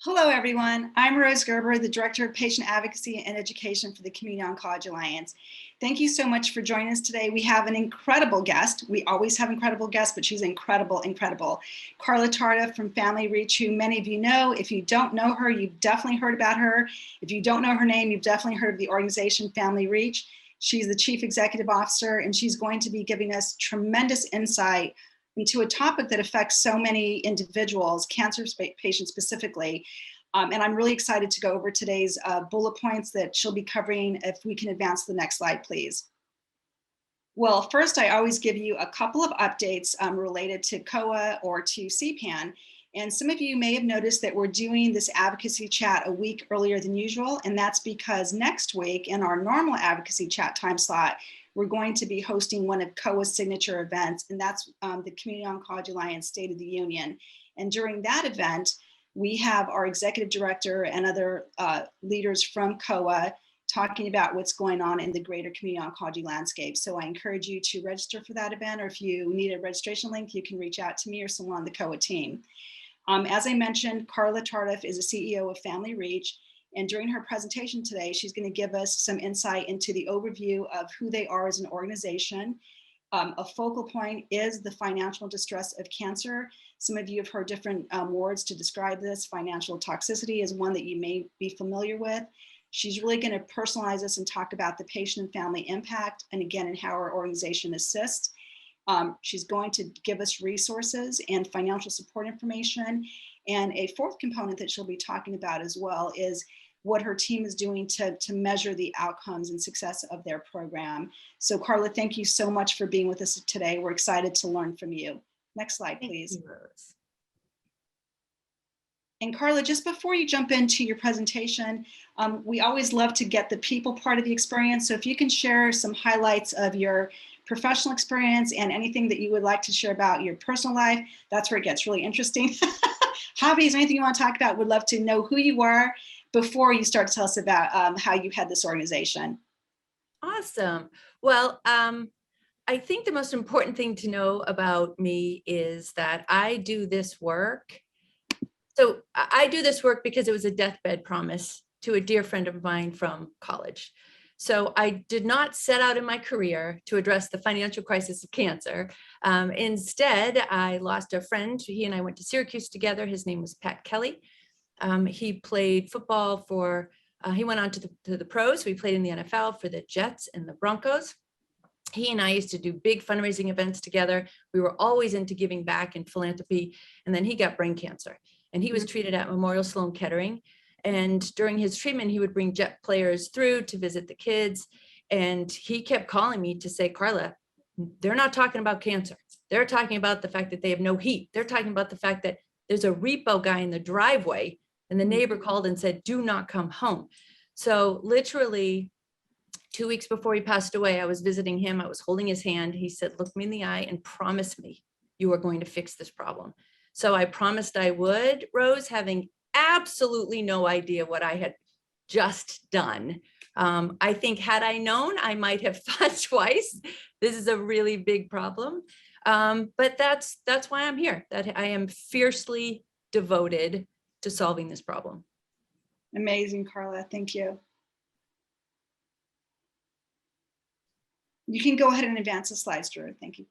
Hello, everyone. I'm Rose Gerber, the Director of Patient Advocacy and Education for the Community Oncology Alliance. Thank you so much for joining us today. We have an incredible guest. We always have incredible guests, but she's incredible. Carla Tardif from Family Reach, who many of you know. If you don't know her, you've definitely heard about her. If you don't know her name, you've definitely heard of the organization Family Reach. She's the Chief Executive Officer, and she's going to be giving us tremendous insight into a topic that affects so many individuals, cancer patients specifically. And I'm really excited to go over today's bullet points that she'll be covering. If we can advance the next slide, please. Well, first, I always give you a couple of updates related to COA or to CPAN. And some of you may have noticed that we're doing this advocacy chat a week earlier than usual. And that's because next week in our normal advocacy chat time slot, we're going to be hosting one of COA's signature events, and that's the Community Oncology Alliance State of the Union. And during that event, we have our executive director and other leaders from COA talking about what's going on in the greater community oncology landscape. So I encourage you to register for that event, or if you need a registration link, you can reach out to me or someone on the COA team. As I mentioned, Carla Tardif is a CEO of Family Reach. And during her presentation today, she's going to give us some insight into the overview of who they are as an organization. A focal point is the financial distress of cancer. Some of you have heard different words to describe this. Financial toxicity is one that you may be familiar with. She's really going to personalize this and talk about the patient and family impact, and again, and how our organization assists. She's going to give us resources and financial support information. And a fourth component that she'll be talking about as well is what her team is doing to measure the outcomes and success of their program. So Carla, thank you so much for being with us today. We're excited to learn from you. Next slide, please. Thank you, Rose. And Carla, just before you jump into your presentation, we always love to get the people part of the experience. So if you can share some highlights of your professional experience and anything that you would like to share about your personal life, that's where it gets really interesting. Hobbies, anything you want to talk about, would love to know who you are before you start to tell us about how you head this organization. Awesome. Well, I think the most important thing to know about me is that I do this work. So I do this work because it was a deathbed promise to a dear friend of mine from college. So I did not set out in my career to address the financial crisis of cancer. Instead, I lost a friend. He and I went to Syracuse together. His name was Pat Kelly. He played football for, he went on to the pros. So he played in the NFL for the Jets and the Broncos. He and I used to do big fundraising events together. We were always into giving back and philanthropy. And then he got brain cancer, and he was treated at Memorial Sloan Kettering. And during his treatment, he would bring Jet players through to visit the kids. And he kept calling me to say, Carla, they're not talking about cancer. They're talking about the fact that they have no heat. They're talking about the fact that there's a repo guy in the driveway, and the neighbor called and said, do not come home. So literally 2 weeks before he passed away, I was visiting him. I was holding his hand. He said, look me in the eye and promise me you are going to fix this problem. So I promised I would, Rose, having absolutely no idea what I had just done. I think had I known, I might have thought twice. This is a really big problem. But that's why I'm here, that I am fiercely devoted to solving this problem. Amazing, Carla. Thank you. You can go ahead and advance the slides, Drew. Thank you.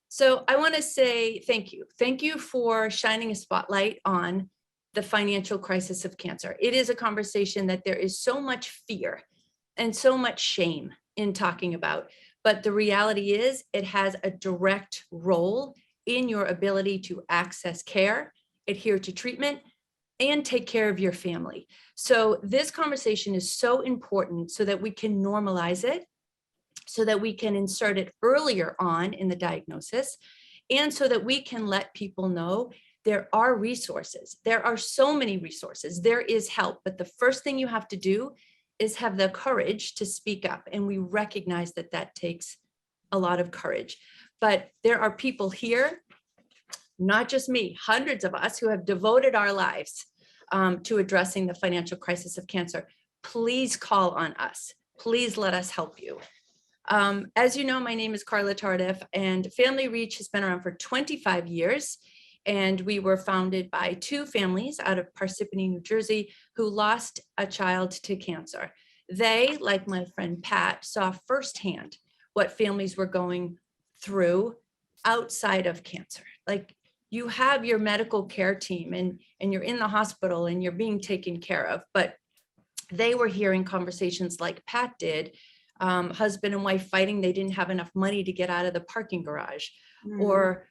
So I want to say thank you. Thank you for shining a spotlight on the financial crisis of cancer. It is a conversation that there is so much fear and so much shame in talking about, but the reality is it has a direct role in your ability to access care, adhere to treatment, and take care of your family. So this conversation is so important so that we can normalize it, so that we can insert it earlier on in the diagnosis, and so that we can let people know there are resources. There are so many resources. There is help, but the first thing you have to do is have the courage to speak up. And we recognize that that takes a lot of courage. But there are people here, not just me, hundreds of us who have devoted our lives to addressing the financial crisis of cancer. Please call on us. Please let us help you. As you know, my name is Carla Tardif, and Family Reach has been around for 25 years. And we were founded by two families out of Parsippany, New Jersey, who lost a child to cancer. They, like my friend Pat, saw firsthand what families were going through outside of cancer. Like, you have your medical care team and you're in the hospital and you're being taken care of, but they were hearing conversations like Pat did, husband and wife fighting, they didn't have enough money to get out of the parking garage, or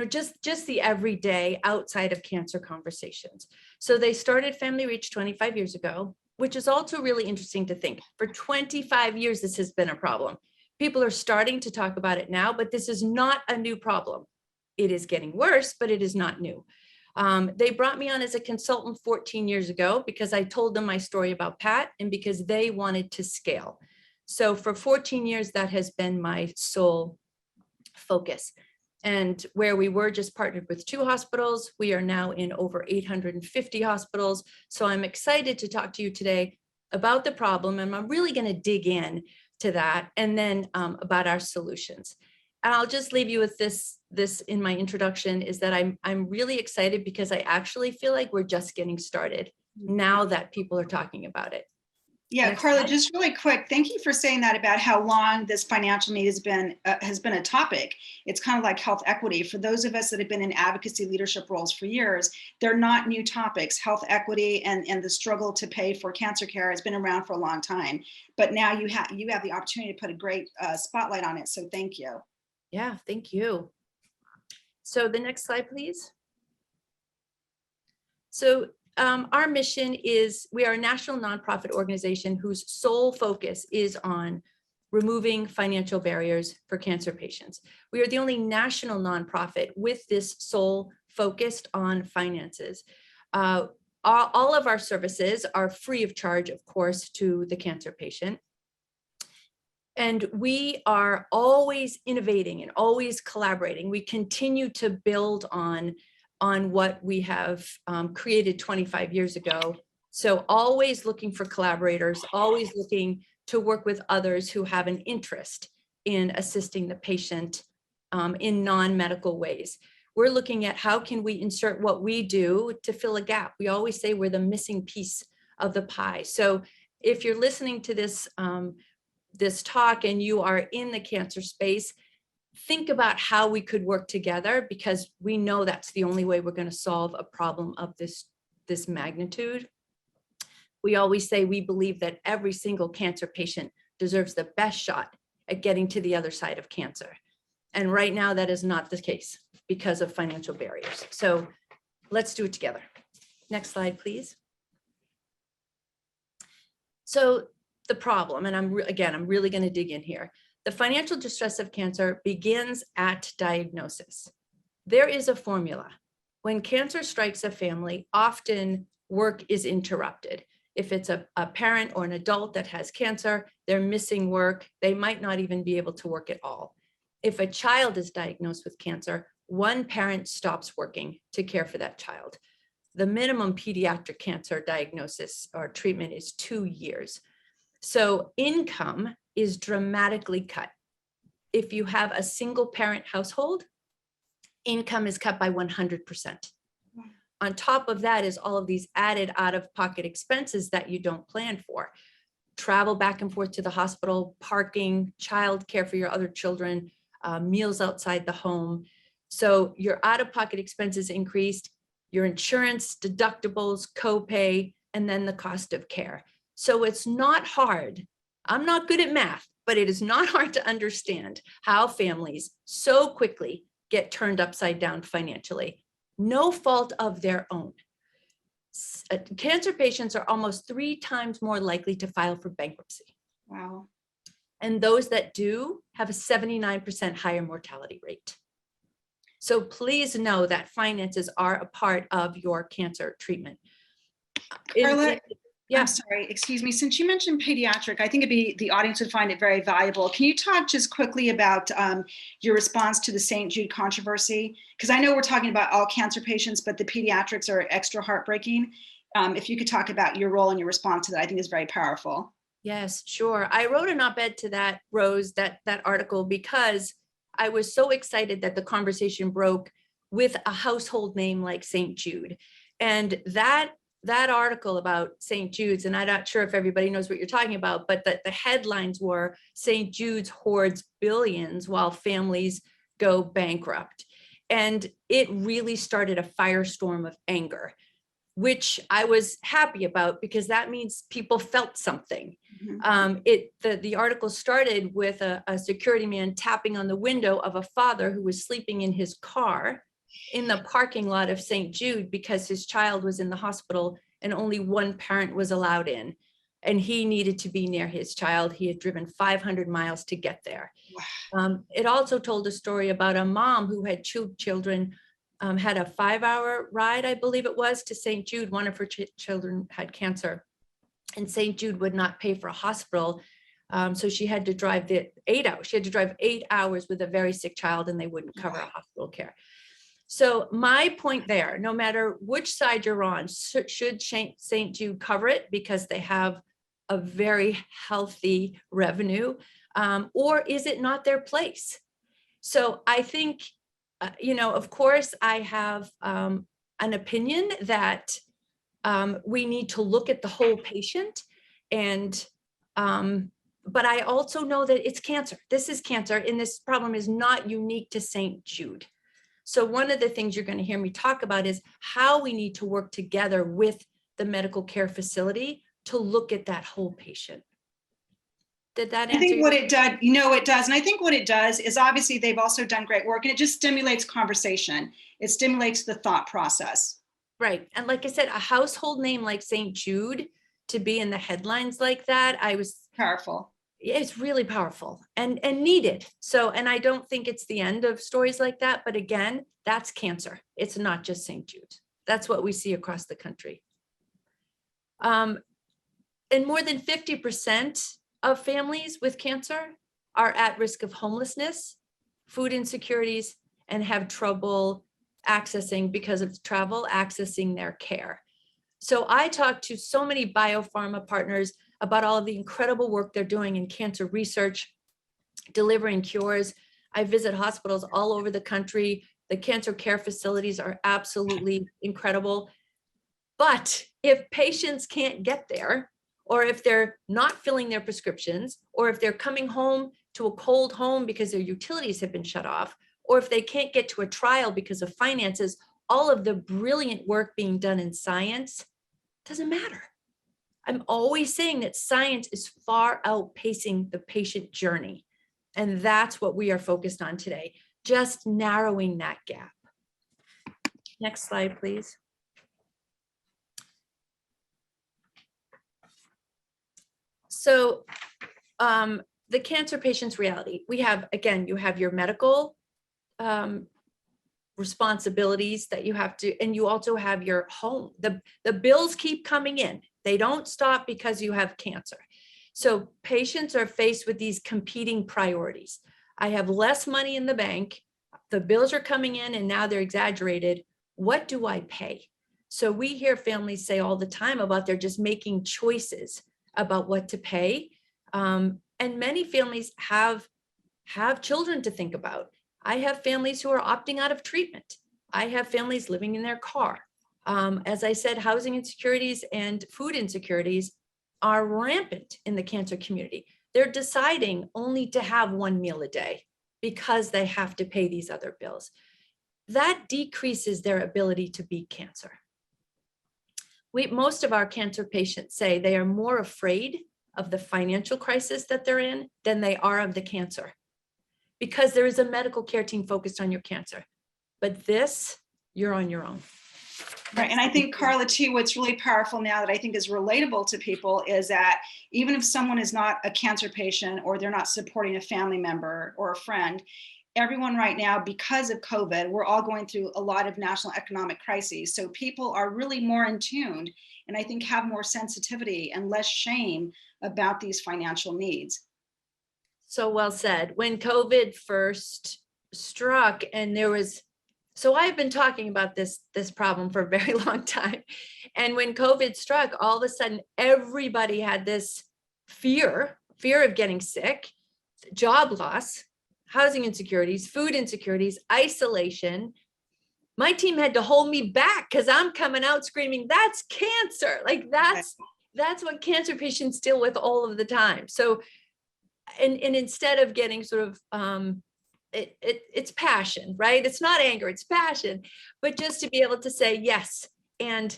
just the everyday outside of cancer conversations. So they started Family Reach 25 years ago, which is also really interesting to think. For 25 years, this has been a problem. People are starting to talk about it now, but this is not a new problem. It is getting worse, but it is not new. They brought me on as a consultant 14 years ago because I told them my story about Pat and because they wanted to scale. So for 14 years, that has been my sole focus. And where we were just partnered with 2 hospitals, we are now in over 850 hospitals. So I'm excited to talk to you today about the problem, and I'm really going to dig in to that, and then about our solutions. And I'll just leave you with this in my introduction, is that I'm really excited because I actually feel like we're just getting started now that people are talking about it. Yeah, Next Carla, slide. just really quick, thank you for saying that about how long this financial need has been a topic. It's kind of like health equity. For those of us that have been in advocacy leadership roles for years, they're not new topics. Health equity and the struggle to pay for cancer care has been around for a long time. But now you have the opportunity to put a great spotlight on it. So thank you. Yeah, thank you. So the next slide, please. So our mission is, we are a national nonprofit organization whose sole focus is on removing financial barriers for cancer patients. We are the only national nonprofit with this sole focused on finances. All of our services are free of charge, of course, to the cancer patient. And we are always innovating and always collaborating. We continue to build on what we have created 25 years ago. So always looking for collaborators, always looking to work with others who have an interest in assisting the patient in non-medical ways. We're looking at how can we insert what we do to fill a gap. We always say we're the missing piece of the pie. So if you're listening to this, this talk and you are in the cancer space, think about how we could work together, because we know that's the only way we're going to solve a problem of this magnitude. We always say we believe that every single cancer patient deserves the best shot at getting to the other side of cancer. And right now that is not the case because of financial barriers. So let's do it together. Next slide, please. So the problem, and I'm really going to dig in here. The financial distress of cancer begins at diagnosis. There is a formula. When cancer strikes a family, often work is interrupted. If it's a parent or an adult that has cancer, they're missing work. They might not even be able to work at all. If a child is diagnosed with cancer, one parent stops working to care for that child. The minimum pediatric cancer diagnosis or treatment is 2 years. So income is dramatically cut. If you have a single parent household, income is cut by 100%. On top of that is all of these added out-of-pocket expenses that you don't plan for. Travel back and forth to the hospital, parking, childcare for your other children, meals outside the home. So your out-of-pocket expenses increased, your insurance, deductibles, copay, and then the cost of care. So it's not hard. I'm not good at math, but it is not hard to understand how families so quickly get turned upside down financially. No fault of their own. Cancer patients are almost 3 times more likely to file for bankruptcy. Wow. And those that do have a 79% higher mortality rate. So please know that finances are a part of your cancer treatment. Carla, Yeah. I'm sorry, excuse me. Since you mentioned pediatric, I think the audience would find it very valuable. Can you talk just quickly about your response to the St. Jude controversy? Because I know we're talking about all cancer patients, but the pediatrics are extra heartbreaking. If you could talk about your role and your response to that, I think is very powerful. Yes, sure. I wrote an op-ed to that, Rose, that article, because I was so excited that the conversation broke with a household name like St. Jude. And that article about St. Jude's, and I'm not sure if everybody knows what you're talking about, but the headlines were St. Jude's hoards billions while families go bankrupt. And it really started a firestorm of anger, which I was happy about because that means people felt something. The article started with a security man tapping on the window of a father who was sleeping in his car in the parking lot of St. Jude because his child was in the hospital and only one parent was allowed in. And he needed to be near his child. He had driven 500 miles to get there. It also told a story about a mom who had two children, had a 5-hour ride, I believe it was, to St. Jude. One of her children had cancer, and St. Jude would not pay for a hospital. So she had to drive 8 hours. She had to drive 8 hours with a very sick child, and they wouldn't cover a hospital care. So my point there, no matter which side you're on, should St. Jude cover it because they have a very healthy revenue, or is it not their place? So I think, of course, I have an opinion that we need to look at the whole patient, and but I also know that it's cancer. This is cancer, and this problem is not unique to St. Jude. So one of the things you're going to hear me talk about is how we need to work together with the medical care facility to look at that whole patient. Did that answer? I think what it does, it does. And I think what it does is obviously they've also done great work, and it just stimulates conversation. It stimulates the thought process. Right. And like I said, a household name like St. Jude to be in the headlines like that, Powerful. It's really powerful and needed. So, and I don't think it's the end of stories like that. But again, that's cancer. It's not just St. Jude. That's what we see across the country. And more than 50% of families with cancer are at risk of homelessness, food insecurities, and have trouble accessing, because of travel, accessing their care. So I talk to so many biopharma partners about all of the incredible work they're doing in cancer research, delivering cures. I visit hospitals all over the country. The cancer care facilities are absolutely incredible. But if patients can't get there, or if they're not filling their prescriptions, or if they're coming home to a cold home because their utilities have been shut off, or if they can't get to a trial because of finances, all of the brilliant work being done in science doesn't matter. I'm always saying that science is far outpacing the patient journey. And that's what we are focused on today, just narrowing that gap. Next slide, please. So the cancer patient's reality, we have, again, you have your medical responsibilities that you have to, and you also have your home. The bills keep coming in. They don't stop because you have cancer. So patients are faced with these competing priorities. I have less money in the bank. The bills are coming in and now they're exaggerated. What do I pay? So we hear families say all the time about they're just making choices about what to pay. And many families have children to think about. I have families who are opting out of treatment. I have families living in their car. As I said, housing insecurities and food insecurities are rampant in the cancer community. They're deciding only to have one meal a day because they have to pay these other bills. That decreases their ability to beat cancer. Most of our cancer patients say they are more afraid of the financial crisis that they're in than they are of the cancer, because there is a medical care team focused on your cancer. But this, you're on your own. Right. And I think, Carla, too, what's really powerful now that I think is relatable to people is that even if someone is not a cancer patient or they're not supporting a family member or a friend, everyone right now, because of COVID, we're all going through a lot of national economic crises. So people are really more in tune, and I think have more sensitivity and less shame about these financial needs. So well said. When COVID first struck, and so I've been talking about this problem for a very long time. And when COVID struck, all of a sudden, everybody had this fear of getting sick, job loss, housing insecurities, food insecurities, isolation. my team had to hold me back because I'm coming out screaming, that's cancer. Like that's what cancer patients deal with all of the time. So, and instead of getting sort of, it's passion, right? It's not anger, it's passion, but just to be able to say yes and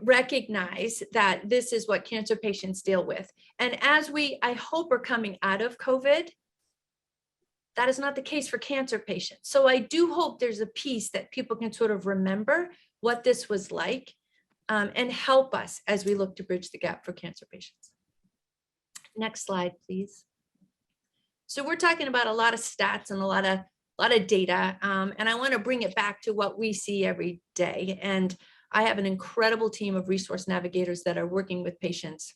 recognize that this is what cancer patients deal with. And as I hope are coming out of COVID, that is not the case for cancer patients. So I do hope there's a piece that people can sort of remember what this was like and help us as we look to bridge the gap for cancer patients. Next slide, please. So we're talking about a lot of stats and a lot of data, and I want to bring it back to what we see every day. And I have an incredible team of resource navigators that are working with patients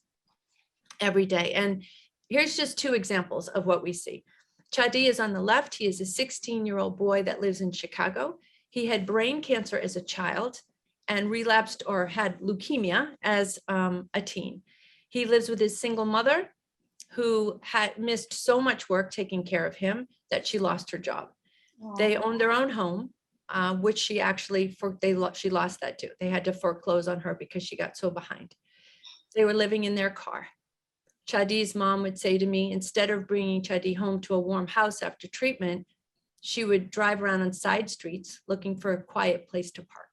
every day. And here's just two examples of what we see. Chadi is on the left. He is a 16-year-old boy that lives in Chicago. He had brain cancer as a child and relapsed or had leukemia as a teen. He lives with his single mother who had missed so much work taking care of him that she lost her job. Aww. They owned their own home, which she actually, she lost that too. They had to foreclose on her because she got so behind. They were living in their car. Chadi's mom would say to me, instead of bringing Chadi home to a warm house after treatment, she would drive around on side streets looking for a quiet place to park.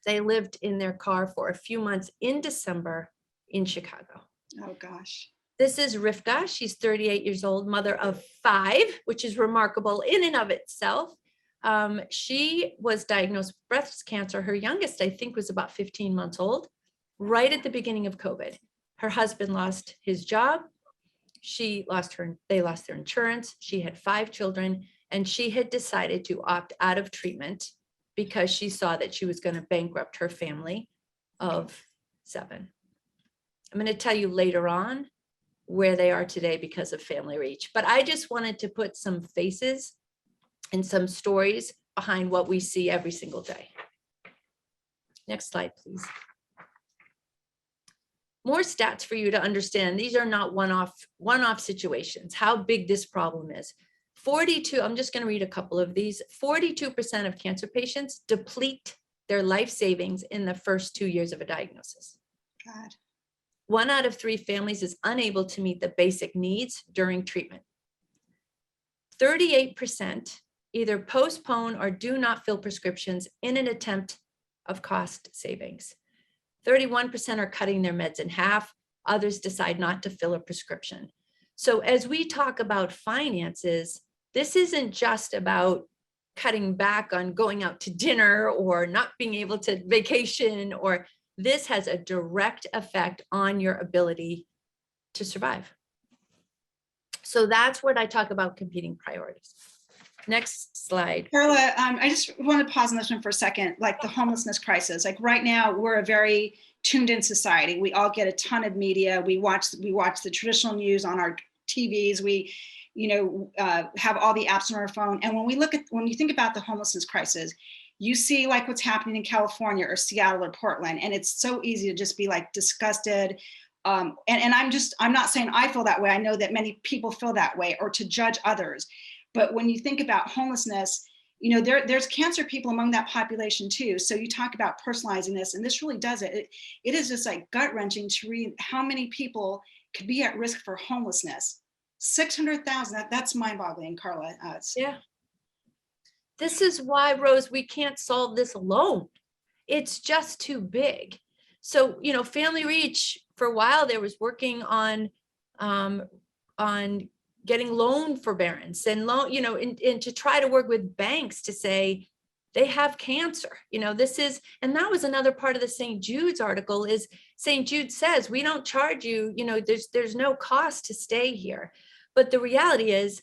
They lived in their car for a few months in December in Chicago. Oh gosh. This is Rivka. She's 38 years old, mother of 5, which is remarkable in and of itself. She was diagnosed with breast cancer. Her youngest, I think, was about 15 months old, right at the beginning of COVID. Her husband lost his job. They lost their insurance. She had 5 children, and she had decided to opt out of treatment because she saw that she was going to bankrupt her family of 7. I'm going to tell you later on where they are today because of Family Reach, but I just wanted to put some faces and some stories behind what we see every single day. Next slide, please. More stats for you to understand. These are not one-off situations, how big this problem is. 42, I'm just going to read a couple of these. 42% of cancer patients deplete their life savings in the first 2 years of a diagnosis. God. 1 out of 3 families is unable to meet the basic needs during treatment. 38% either postpone or do not fill prescriptions in an attempt of cost savings. 31% are cutting their meds in half. Others decide not to fill a prescription. So as we talk about finances, this isn't just about cutting back on going out to dinner or not being able to vacation, or this has a direct effect on your ability to survive. So that's what I talk about competing priorities. Next slide. Carla, I just want to pause on this one for a second, like the homelessness crisis. Like right now, we're a very tuned in society. We all get a ton of media. We watch the traditional news on our TVs. We, have all the apps on our phone. And when you think about the homelessness crisis, you see like what's happening in California or Seattle or Portland, and it's so easy to just be like disgusted. And I'm not saying I feel that way. I know that many people feel that way, or to judge others. But when you think about homelessness, there's cancer people among that population too. So you talk about personalizing this, and this really does it. It is just like gut wrenching to read how many people could be at risk for homelessness. 600,000. That's mind boggling, Carla. Yeah. This is why, Rose, we can't solve this alone. It's just too big. So, Family Reach, for a while there was working on getting loan forbearance and and to try to work with banks to say they have cancer. And that was another part of the St. Jude's article. Is St. Jude says we don't charge you, there's no cost to stay here. But the reality is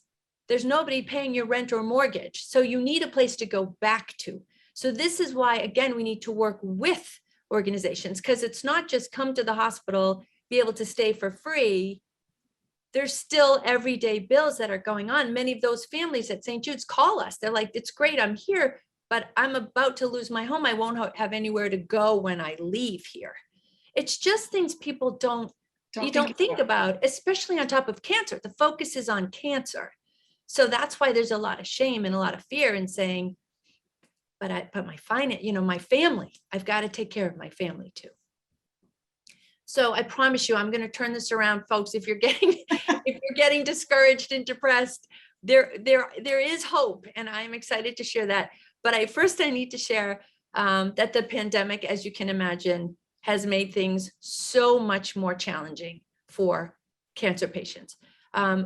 there's nobody paying your rent or mortgage. So you need a place to go back to. So this is why, again, we need to work with organizations, because it's not just come to the hospital, be able to stay for free. There's still everyday bills that are going on. Many of those families at St. Jude's call us. They're like, it's great, I'm here, but I'm about to lose my home. I won't have anywhere to go when I leave here. It's just things people don't think about, especially on top of cancer. The focus is on cancer. So that's why there's a lot of shame and a lot of fear in saying, but my finance, my family, I've got to take care of my family too. So I promise you, I'm going to turn this around, folks. If you're getting discouraged and depressed, there is hope, and I'm excited to share that. But I need to share that the pandemic, as you can imagine, has made things so much more challenging for cancer patients.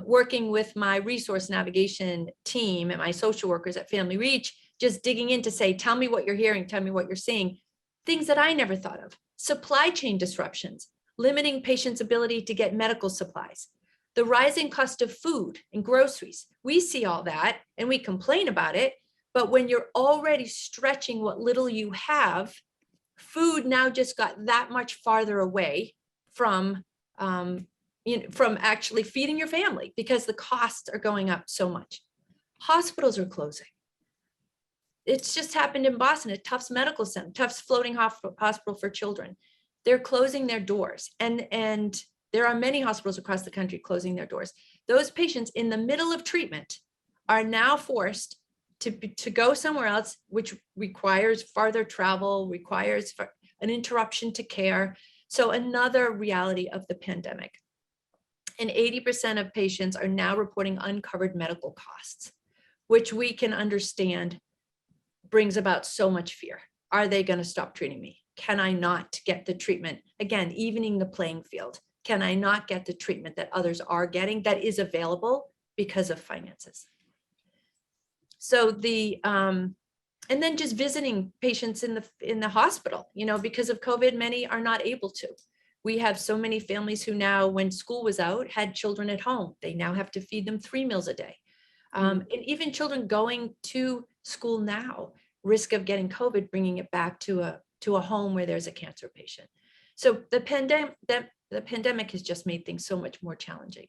Working with my resource navigation team and my social workers at Family Reach, just digging in to say, tell me what you're hearing, tell me what you're seeing, things that I never thought of. Supply chain disruptions, limiting patients' ability to get medical supplies, the rising cost of food and groceries. We see all that and we complain about it, but when you're already stretching what little you have, food now just got that much farther away from actually feeding your family because the costs are going up so much. Hospitals are closing. It's just happened in Boston at Tufts Medical Center, Tufts Floating Hospital for Children. They're closing their doors, and there are many hospitals across the country closing their doors. Those patients in the middle of treatment are now forced to go somewhere else, which requires farther travel, requires an interruption to care. So another reality of the pandemic. And 80% of patients are now reporting uncovered medical costs, which we can understand brings about so much fear. Are they going to stop treating me? Can I not get the treatment? Again, evening the playing field. Can I not get the treatment that others are getting that is available because of finances? So and then just visiting patients in the hospital, because of COVID, many are not able to. We have so many families who now, when school was out, had children at home. They now have to feed them 3 meals a day. And even children going to school now, risk of getting COVID, bringing it back to a home where there's a cancer patient. So the pandemic has just made things so much more challenging.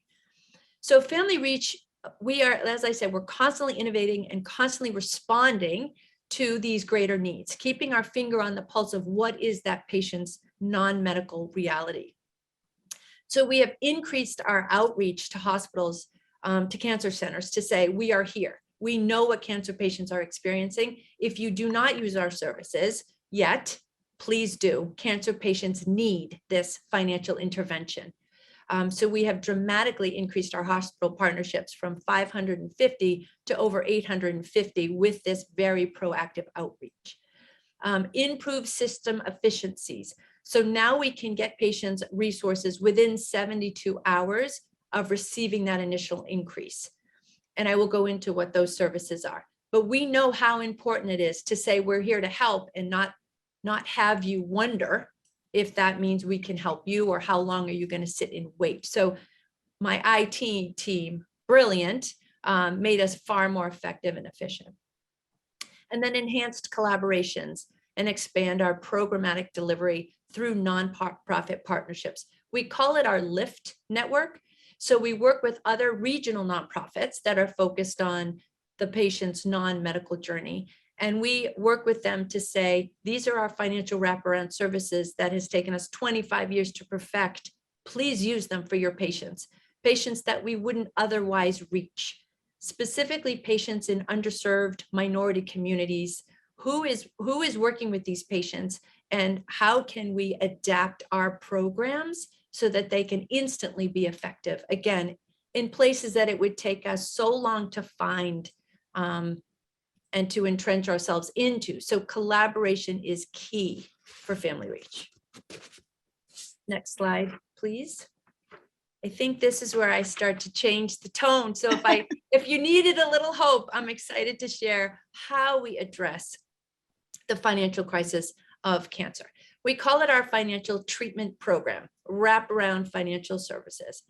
So Family Reach, we are, as I said, we're constantly innovating and constantly responding to these greater needs, keeping our finger on the pulse of what is that patient's non-medical reality. So we have increased our outreach to hospitals, to cancer centers, to say, we are here. We know what cancer patients are experiencing. If you do not use our services yet, please do. Cancer patients need this financial intervention. So we have dramatically increased our hospital partnerships from 550 to over 850 with this very proactive outreach. Improve system efficiencies. So now we can get patients resources within 72 hours of receiving that initial increase. And I will go into what those services are. But we know how important it is to say we're here to help and not have you wonder if that means we can help you or how long are you going to sit and wait. So my IT team, brilliant, made us far more effective and efficient. And then enhanced collaborations and expand our programmatic delivery through nonprofit partnerships. We call it our LIFT network. So we work with other regional nonprofits that are focused on the patient's non-medical journey. And we work with them to say, these are our financial wraparound services that has taken us 25 years to perfect. Please use them for your patients that we wouldn't otherwise reach. Specifically, patients in underserved minority communities. Who is working with these patients, and how can we adapt our programs so that they can instantly be effective? Again, in places that it would take us so long to find and to entrench ourselves into. So collaboration is key for Family Reach. Next slide, please. I think this is where I start to change the tone. So if you needed a little hope, I'm excited to share how we address the financial crisis of cancer. We call it our financial treatment program, wraparound financial services.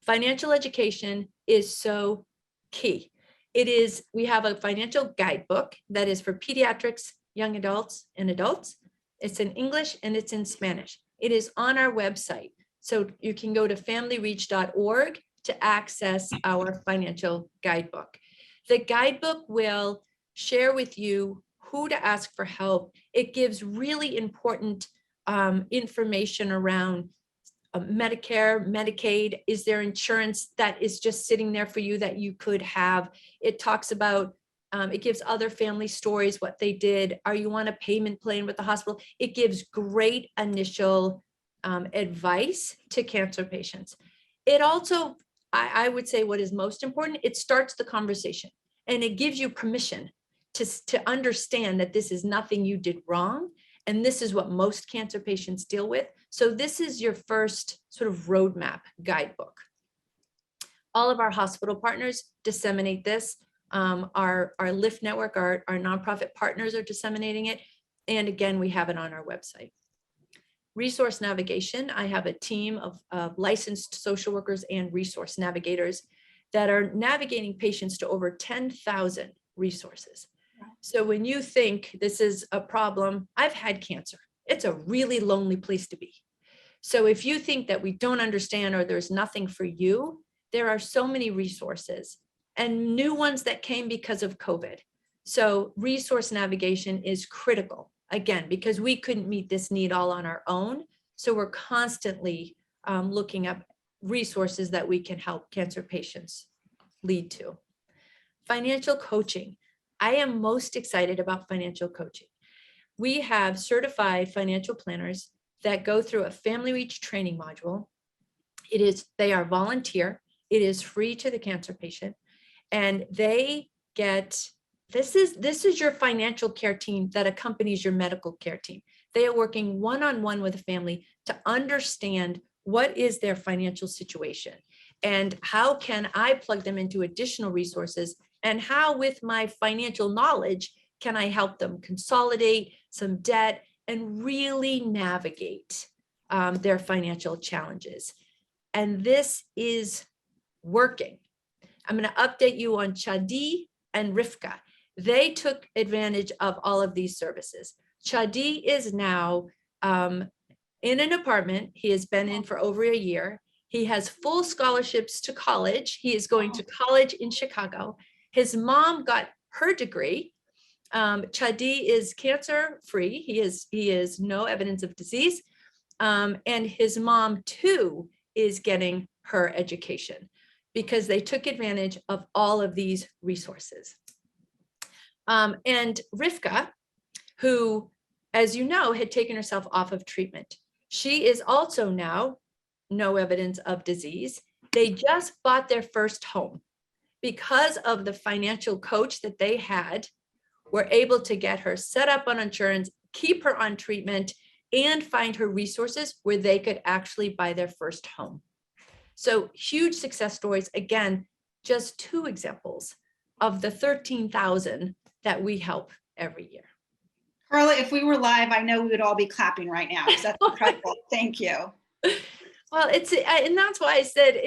Financial education is so key. We have a financial guidebook that is for pediatrics, young adults, and adults. It's in English and it's in Spanish. It is on our website. So you can go to familyreach.org to access our financial guidebook. The guidebook will share with you who to ask for help. It gives really important information around Medicare, Medicaid. Is there insurance that is just sitting there for you that you could have? It talks about It gives other family stories, what they did. Are you on a payment plan with the hospital? It gives great initial advice to cancer patients. It also, I would say what is most important, it starts the conversation and it gives you permission to understand that this is nothing you did wrong. And this is what most cancer patients deal with. So this is your first sort of roadmap guidebook. All of our hospital partners disseminate this. Our LIFT network, our nonprofit partners are disseminating it. And again, we have it on our website. Resource navigation, I have a team of licensed social workers and resource navigators that are navigating patients to over 10,000 resources. So when you think this is a problem, I've had cancer. It's a really lonely place to be. So if you think that we don't understand or there's nothing for you, there are so many resources and new ones that came because of COVID. So resource navigation is critical, again, because we couldn't meet this need all on our own. So we're constantly looking up resources that we can help cancer patients lead to. Financial coaching. I am most excited about financial coaching. We have certified financial planners that go through a Family Reach training module. They are volunteer. It is free to the cancer patient. And they get, this is your financial care team that accompanies your medical care team. They are working one-on-one with a family to understand what is their financial situation and how can I plug them into additional resources, and how with my financial knowledge can I help them consolidate some debt and really navigate their financial challenges. And this is working. I'm going to update you on Chadi and Rifka. They took advantage of all of these services. Chadi is now in an apartment. He has been in for over a year. He has full scholarships to college. He is going to college in Chicago. His mom got her degree. Chadi is cancer free. He is no evidence of disease. And his mom too is getting her education because they took advantage of all of these resources. And Rivka, who, as you know, had taken herself off of treatment. She is also now no evidence of disease. They just bought their first home. Because of the financial coach that they had, were able to get her set up on insurance, keep her on treatment, and find her resources where they could actually buy their first home. So huge success stories. Again, just 2 examples of the 13,000 that we help every year. Carla, if we were live, I know we would all be clapping right now because that's incredible. Thank you. Well, and that's why I said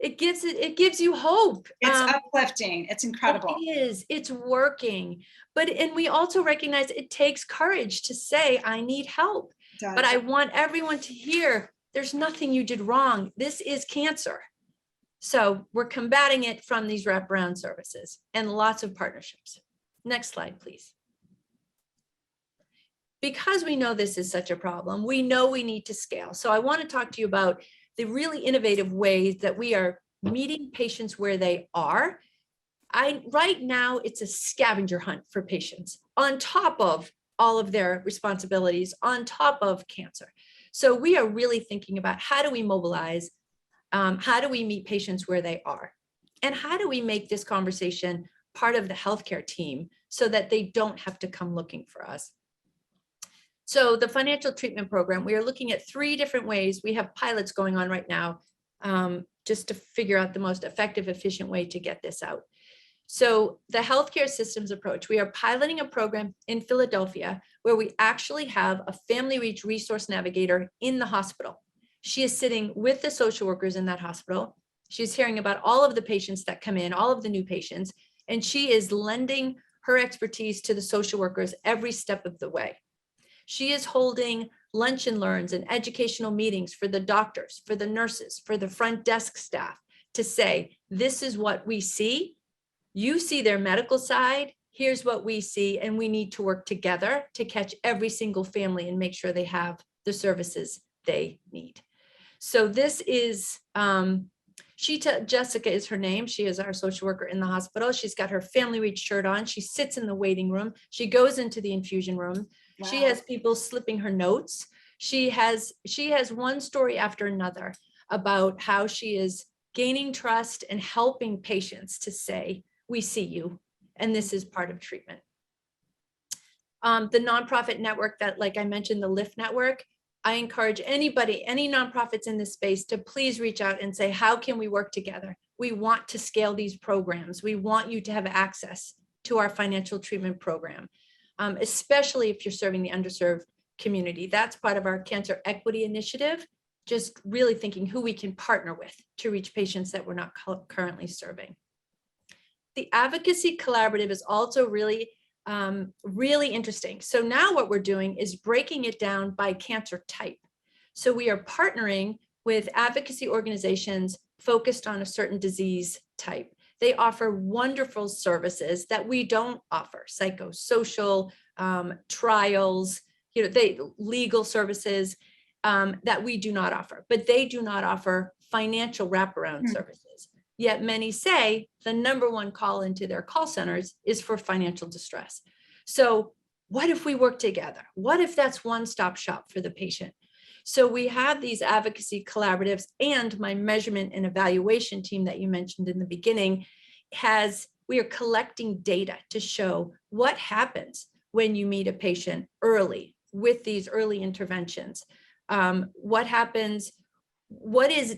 it gives you hope. It's uplifting. It's incredible. It is. It's working. And we also recognize it takes courage to say, I need help. But I want everyone to hear there's nothing you did wrong. This is cancer. So we're combating it from these wraparound services and lots of partnerships. Next slide, please. Because we know this is such a problem, we know we need to scale. So I want to talk to you about the really innovative ways that we are meeting patients where they are. Right now, it's a scavenger hunt for patients on top of all of their responsibilities, on top of cancer. So we are really thinking about how do we mobilize, how do we meet patients where they are, and how do we make this conversation part of the healthcare team so that they don't have to come looking for us. So the financial treatment program, we are looking at 3 different ways. We have pilots going on right now just to figure out the most effective, efficient way to get this out. So the healthcare systems approach, we are piloting a program in Philadelphia where we actually have a Family Reach resource navigator in the hospital. She is sitting with the social workers in that hospital. She's hearing about all of the patients that come in, all of the new patients, and she is lending her expertise to the social workers every step of the way. She is holding lunch and learns and educational meetings for the doctors, for the nurses, for the front desk staff to say, this is what we see. You see their medical side. Here's what we see. And we need to work together to catch every single family and make sure they have the services they need. So this is Jessica is her name. She is our social worker in the hospital. She's got her Family Reach shirt on. She sits in the waiting room. She goes into the infusion room. Wow. She has people slipping her notes. She has one story after another about how she is gaining trust and helping patients to say, we see you, and this is part of treatment. The nonprofit network that, like I mentioned, the LIFT network, I encourage anybody, any nonprofits in this space to please reach out and say, how can we work together? We want to scale these programs. We want you to have access to our financial treatment program, especially if you're serving the underserved community. That's part of our cancer equity initiative, just really thinking who we can partner with to reach patients that we're not currently serving. The Advocacy Collaborative is also really interesting. So now what we're doing is breaking it down by cancer type. So we are partnering with advocacy organizations focused on a certain disease type. They offer wonderful services that we don't offer: psychosocial, trials, legal services that we do not offer, but they do not offer financial wraparound services. Yet many say the number one call into their call centers is for financial distress. So what if we work together? What if that's one-stop shop for the patient? So we have these advocacy collaboratives, and my measurement and evaluation team that you mentioned in the beginning we are collecting data to show what happens when you meet a patient early with these early interventions. What happens, what is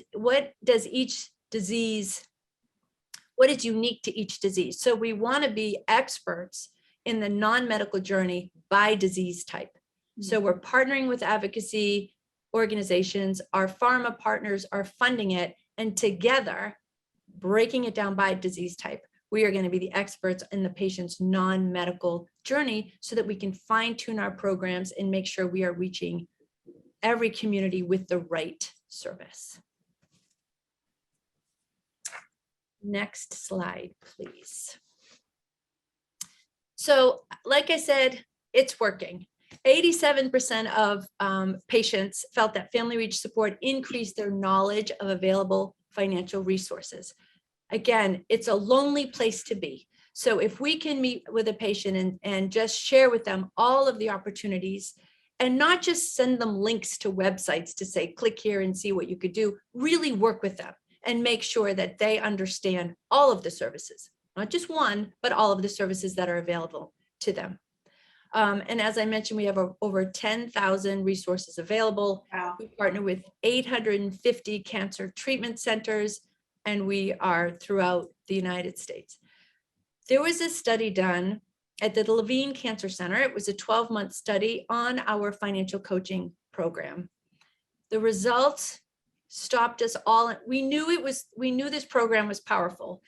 unique to each disease? So we want to be experts in the non-medical journey by disease type. So we're partnering with advocacy organizations, our pharma partners are funding it, and together, breaking it down by disease type, we are going to be the experts in the patient's non-medical journey so that we can fine-tune our programs and make sure we are reaching every community with the right service. Next slide, please. So, like I said, it's working. 87% of patients felt that Family Reach support increased their knowledge of available financial resources. Again, it's a lonely place to be. So if we can meet with a patient and just share with them all of the opportunities, and not just send them links to websites to say, click here and see what you could do, really work with them and make sure that they understand all of the services, not just one, but all of the services that are available to them. And as I mentioned, we have over 10,000 resources available. Wow. We partner with 850 cancer treatment centers, and we are throughout the United States. There was a study done at the Levine Cancer Center. It was a 12-month study on our financial coaching program. The results stopped us all. We knew this program was powerful,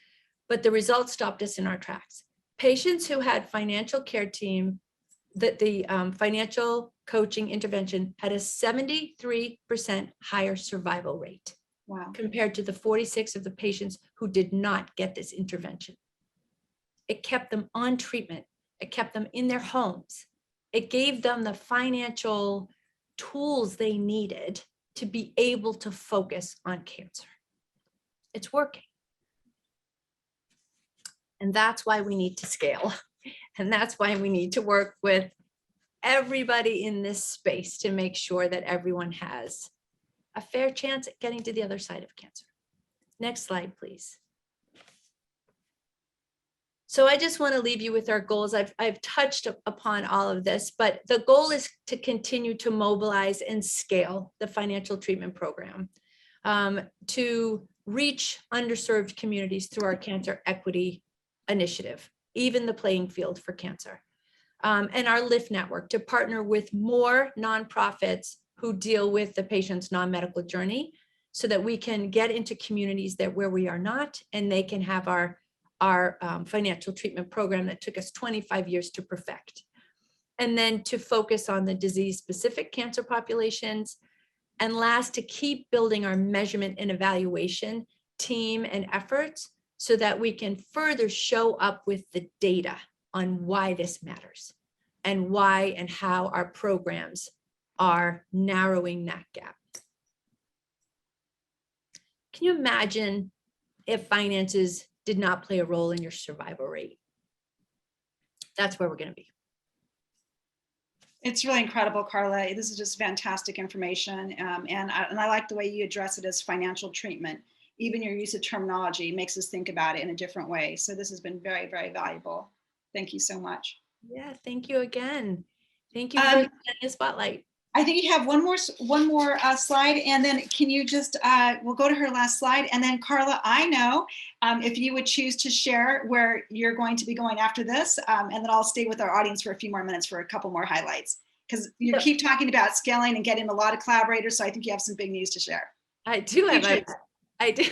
but the results stopped us in our tracks. Patients who had financial care team, that the financial coaching intervention had a 73% higher survival rate. Wow. Compared to the 46 of the patients who did not get this intervention. It kept them on treatment. It kept them in their homes. It gave them the financial tools they needed to be able to focus on cancer. It's working. And that's why we need to scale. And that's why we need to work with everybody in this space to make sure that everyone has a fair chance at getting to the other side of cancer. Next slide, please. So I just want to leave you with our goals. I've touched upon all of this, but the goal is to continue to mobilize and scale the financial treatment program, to reach underserved communities through our cancer equity initiative, even the playing field for cancer, and our LIFT network to partner with more nonprofits who deal with the patient's non-medical journey so that we can get into communities where we are not, and they can have our financial treatment program that took us 25 years to perfect. And then to focus on the disease-specific cancer populations. And last, to keep building our measurement and evaluation team and efforts so that we can further show up with the data on why this matters and why and how our programs are narrowing that gap. Can you imagine if finances did not play a role in your survival rate. That's where we're going to be. It's really incredible, Carla. This is just fantastic information. And I like the way you address it as financial treatment. Even your use of terminology makes us think about it in a different way. So this has been very, very valuable. Thank you so much. Yeah, thank you again. Thank you for the spotlight. I think you have one more slide, and then can you just, we'll go to her last slide. And then Carla, I know if you would choose to share where you're going to be going after this, and then I'll stay with our audience for a few more minutes for a couple more highlights, because you keep talking about scaling and getting a lot of collaborators. So I think you have some big news to share. I do have, I do.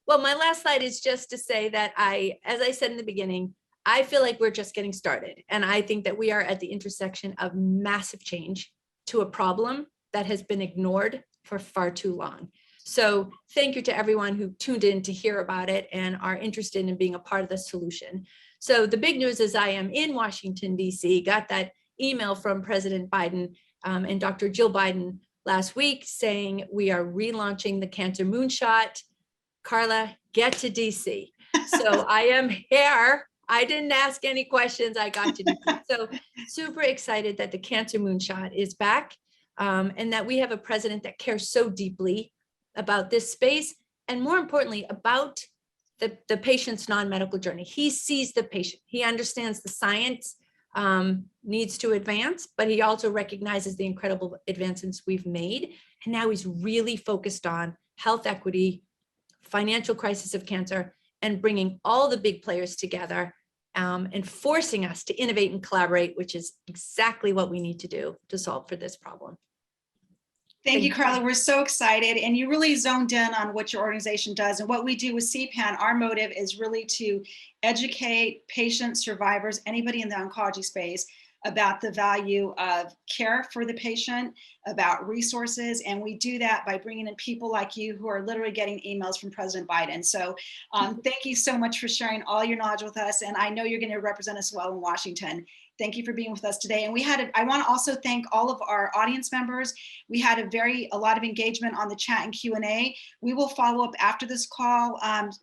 Well, my last slide is just to say that as I said in the beginning, I feel like we're just getting started. And I think that we are at the intersection of massive change to a problem that has been ignored for far too long. So thank you to everyone who tuned in to hear about it and are interested in being a part of the solution. So the big news is I am in Washington, D.C., got that email from President Biden and Dr. Jill Biden last week saying we are relaunching the Cancer Moonshot. Carla, get to DC. So I am here. I didn't ask any questions. I got to DC. So super excited that the Cancer Moonshot is back and that we have a president that cares so deeply about this space and more importantly about the patient's non-medical journey. He sees the patient. He understands the science needs to advance, but he also recognizes the incredible advancements we've made. And now he's really focused on health equity, financial crisis of cancer, and bringing all the big players together and forcing us to innovate and collaborate, which is exactly what we need to do to solve for this problem. Thank you, Carla. We're so excited. And you really zoned in on what your organization does. And what we do with CPAN, our motive is really to educate patients, survivors, anybody in the oncology space about the value of care for the patient, about resources. And we do that by bringing in people like you who are literally getting emails from President Biden. So thank you so much for sharing all your knowledge with us. And I know you're going to represent us well in Washington. Thank you for being with us today. And I want to also thank all of our audience members. We had a lot of engagement on the chat and Q&A. We will follow up after this call,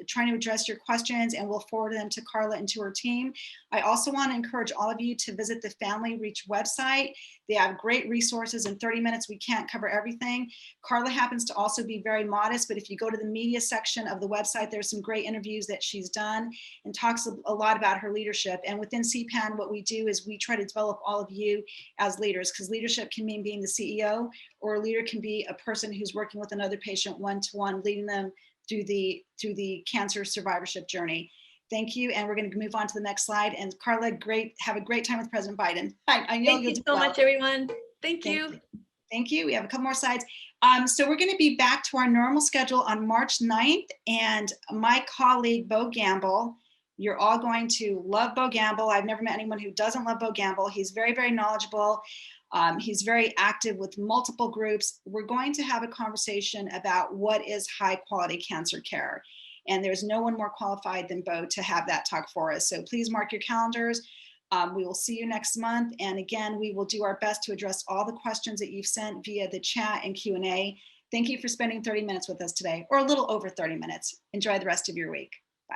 trying to address your questions, and we'll forward them to Carla and to her team. I also want to encourage all of you to visit the Family Reach website. They have great resources. In 30 minutes, we can't cover everything. Carla happens to also be very modest, but if you go to the media section of the website, there's some great interviews that she's done and talks a lot about her leadership. And within CPAN, what we do is we try to develop all of you as leaders, because leadership can mean being the CEO, or a leader can be a person who's working with another patient one-to-one, leading them through the cancer survivorship journey. Thank you, and we're going to move on to the next slide. And Carla, have a great time with President Biden. I know you'll do well. Thank you so much, everyone. Thank you. Thank you. We have a couple more slides. So we're going to be back to our normal schedule on March 9th, and my colleague, Bo Gamble, you're all going to love Bo Gamble. I've never met anyone who doesn't love Bo Gamble. He's very, very knowledgeable. He's very active with multiple groups. We're going to have a conversation about what is high quality cancer care. And there's no one more qualified than Bo to have that talk for us. So please mark your calendars. We will see you next month. And again, we will do our best to address all the questions that you've sent via the chat and Q&A. Thank you for spending 30 minutes with us today, or a little over 30 minutes. Enjoy the rest of your week. Bye.